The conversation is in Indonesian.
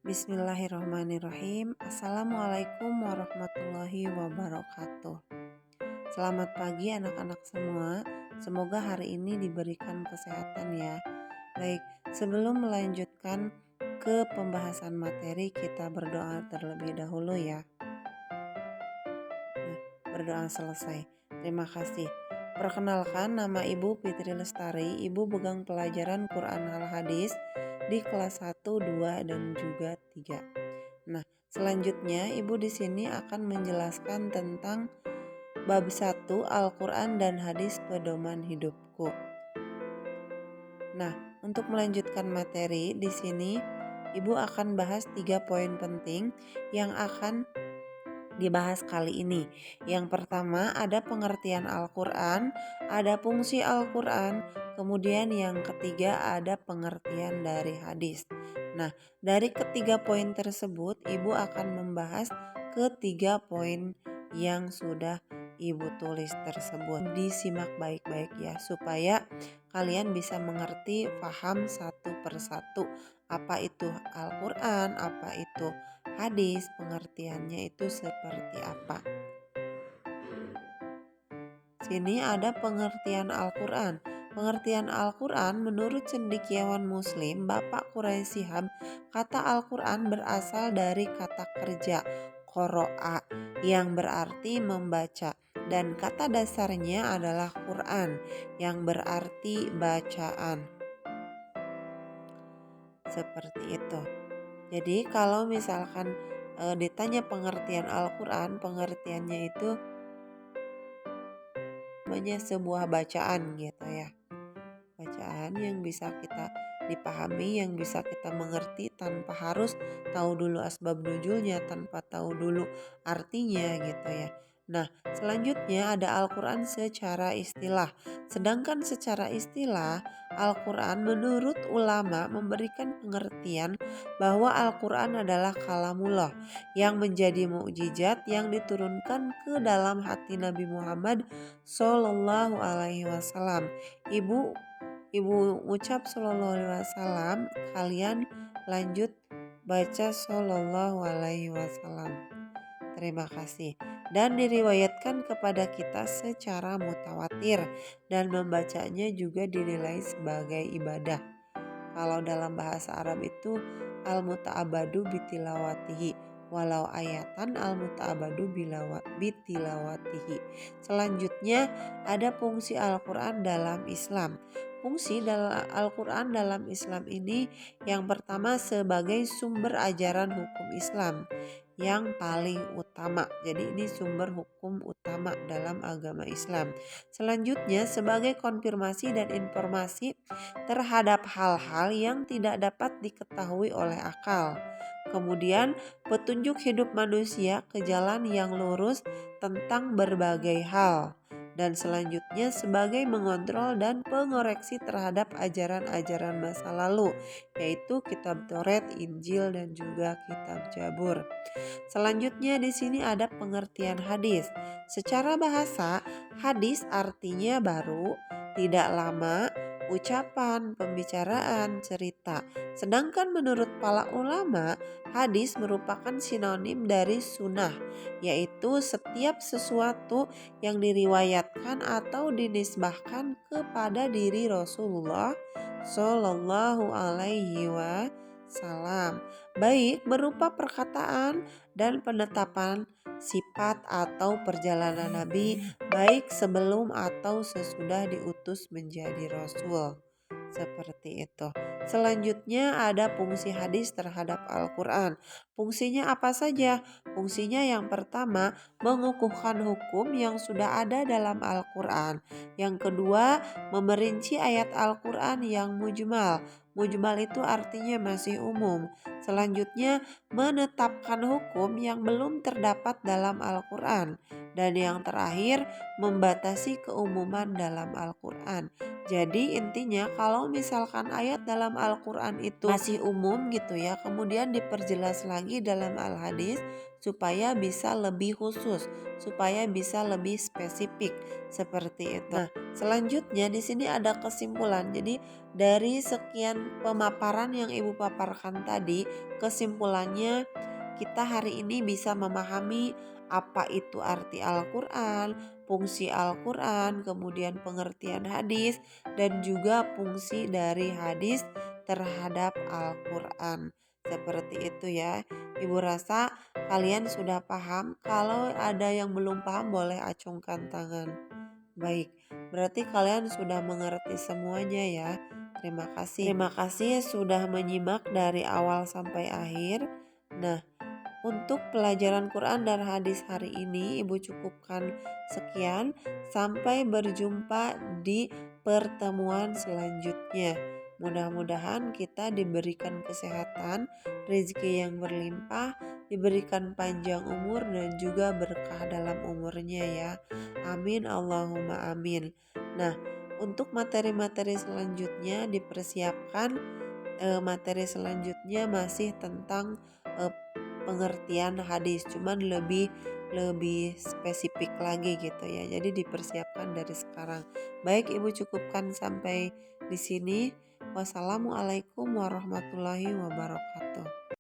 Bismillahirrahmanirrahim. Assalamualaikum warahmatullahi wabarakatuh. Selamat pagi anak-anak semua. Semoga hari ini diberikan kesehatan ya. Baik, sebelum melanjutkan ke pembahasan materi, kita berdoa terlebih dahulu ya. Berdoa selesai. Terima kasih. Perkenalkan, nama Ibu Fitri Lestari. Ibu pegang pelajaran Quran Al Hadis di kelas 1, 2, dan juga 3. Nah, selanjutnya Ibu di sini akan menjelaskan tentang bab 1 Al-Quran dan Hadis Pedoman Hidupku. Nah, untuk melanjutkan materi di sini Ibu akan bahas 3 poin penting yang akan dibahas kali ini. Yang pertama ada pengertian Al-Quran, ada fungsi Al-Quran, kemudian yang ketiga ada pengertian dari hadis. Nah, dari ketiga poin tersebut Ibu akan membahas ketiga poin yang sudah Ibu tulis tersebut. Disimak baik-baik ya, supaya kalian bisa mengerti, paham satu persatu apa itu Al-Quran, apa itu hadis, pengertiannya itu seperti apa. Sini ada pengertian Al-Quran. Pengertian Al-Quran menurut cendekiawan Muslim Bapak Quraisy Shihab, kata Al-Quran berasal dari kata kerja qoro'a yang berarti membaca, dan kata dasarnya adalah Quran yang berarti bacaan. Seperti itu. Jadi kalau misalkan ditanya pengertian Al-Quran, pengertiannya itu namanya sebuah bacaan gitu ya. Bacaan yang bisa kita dipahami, yang bisa kita mengerti tanpa harus tahu dulu asbab nuzulnya, tanpa tahu dulu artinya gitu ya. Nah, selanjutnya ada Al-Quran secara istilah. Sedangkan secara istilah, Al-Quran menurut ulama memberikan pengertian bahwa Al-Quran adalah kalamullah yang menjadi mukjizat yang diturunkan ke dalam hati Nabi Muhammad Sallallahu Alaihi Wasallam. Ibu ucap Sallallahu Alaihi Wasallam, kalian lanjut baca Sallallahu Alaihi Wasallam. Terima kasih. Dan diriwayatkan kepada kita secara mutawatir, dan membacanya juga dinilai sebagai ibadah. Kalau dalam bahasa Arab itu al-muta'abadu bitilawatihi, walau ayatan al-muta'abadu bitilawatihi. Selanjutnya ada fungsi Al-Quran dalam Islam. Fungsi Al-Quran dalam Islam ini yang pertama sebagai sumber ajaran hukum Islam yang paling utama. Jadi ini sumber hukum utama dalam agama Islam. Selanjutnya sebagai konfirmasi dan informasi terhadap hal-hal yang tidak dapat diketahui oleh akal. Kemudian petunjuk hidup manusia ke jalan yang lurus tentang berbagai hal. Dan selanjutnya sebagai mengontrol dan pengoreksi terhadap ajaran-ajaran masa lalu, yaitu kitab Taurat, Injil, dan juga kitab Zabur. Selanjutnya di sini ada pengertian hadis. Secara bahasa, hadis artinya baru, tidak lama, ucapan, pembicaraan, cerita. Sedangkan menurut para ulama, hadis merupakan sinonim dari sunnah, yaitu setiap sesuatu yang diriwayatkan atau dinisbahkan kepada diri Rasulullah Shallallahu Alaihi Wasallam, baik berupa perkataan dan penetapan sifat atau perjalanan Nabi, baik sebelum atau sesudah diutus menjadi Rasul. Seperti itu. Selanjutnya ada fungsi hadis terhadap Al-Quran. Fungsinya apa saja? Fungsinya yang pertama mengukuhkan hukum yang sudah ada dalam Al-Quran. Yang kedua memerinci ayat Al-Quran yang mujmal. Mujmal itu artinya masih umum. Selanjutnya menetapkan hukum yang belum terdapat dalam Al-Quran. Dan yang terakhir membatasi keumuman dalam Al-Quran. Jadi intinya kalau misalkan ayat dalam Al-Quran itu masih umum gitu ya, kemudian diperjelas lagi dalam Al-Hadis, supaya bisa lebih khusus, supaya bisa lebih spesifik seperti itu. Nah, selanjutnya di sini ada kesimpulan. Jadi dari sekian pemaparan yang Ibu paparkan tadi, kesimpulannya kita hari ini bisa memahami apa itu arti Al-Quran, fungsi Al-Quran, kemudian pengertian hadis, dan juga fungsi dari hadis terhadap Al-Quran. Seperti itu ya. Ibu rasa kalian sudah paham. Kalau ada yang belum paham boleh acungkan tangan. Baik, berarti kalian sudah mengerti semuanya ya. Terima kasih. Terima kasih sudah menyimak dari awal sampai akhir. Nah, untuk pelajaran Quran dan hadis hari ini Ibu cukupkan sekian. Sampai berjumpa di pertemuan selanjutnya. Mudah-mudahan kita diberikan kesehatan, rezeki yang berlimpah, diberikan panjang umur dan juga berkah dalam umurnya ya. Amin Allahumma amin. Nah, untuk materi-materi selanjutnya dipersiapkan. Materi selanjutnya masih tentang eh, pengertian hadis, cuman lebih lebih spesifik lagi gitu ya. Jadi dipersiapkan dari sekarang. Baik, Ibu cukupkan sampai di sini. Wassalamualaikum warahmatullahi wabarakatuh.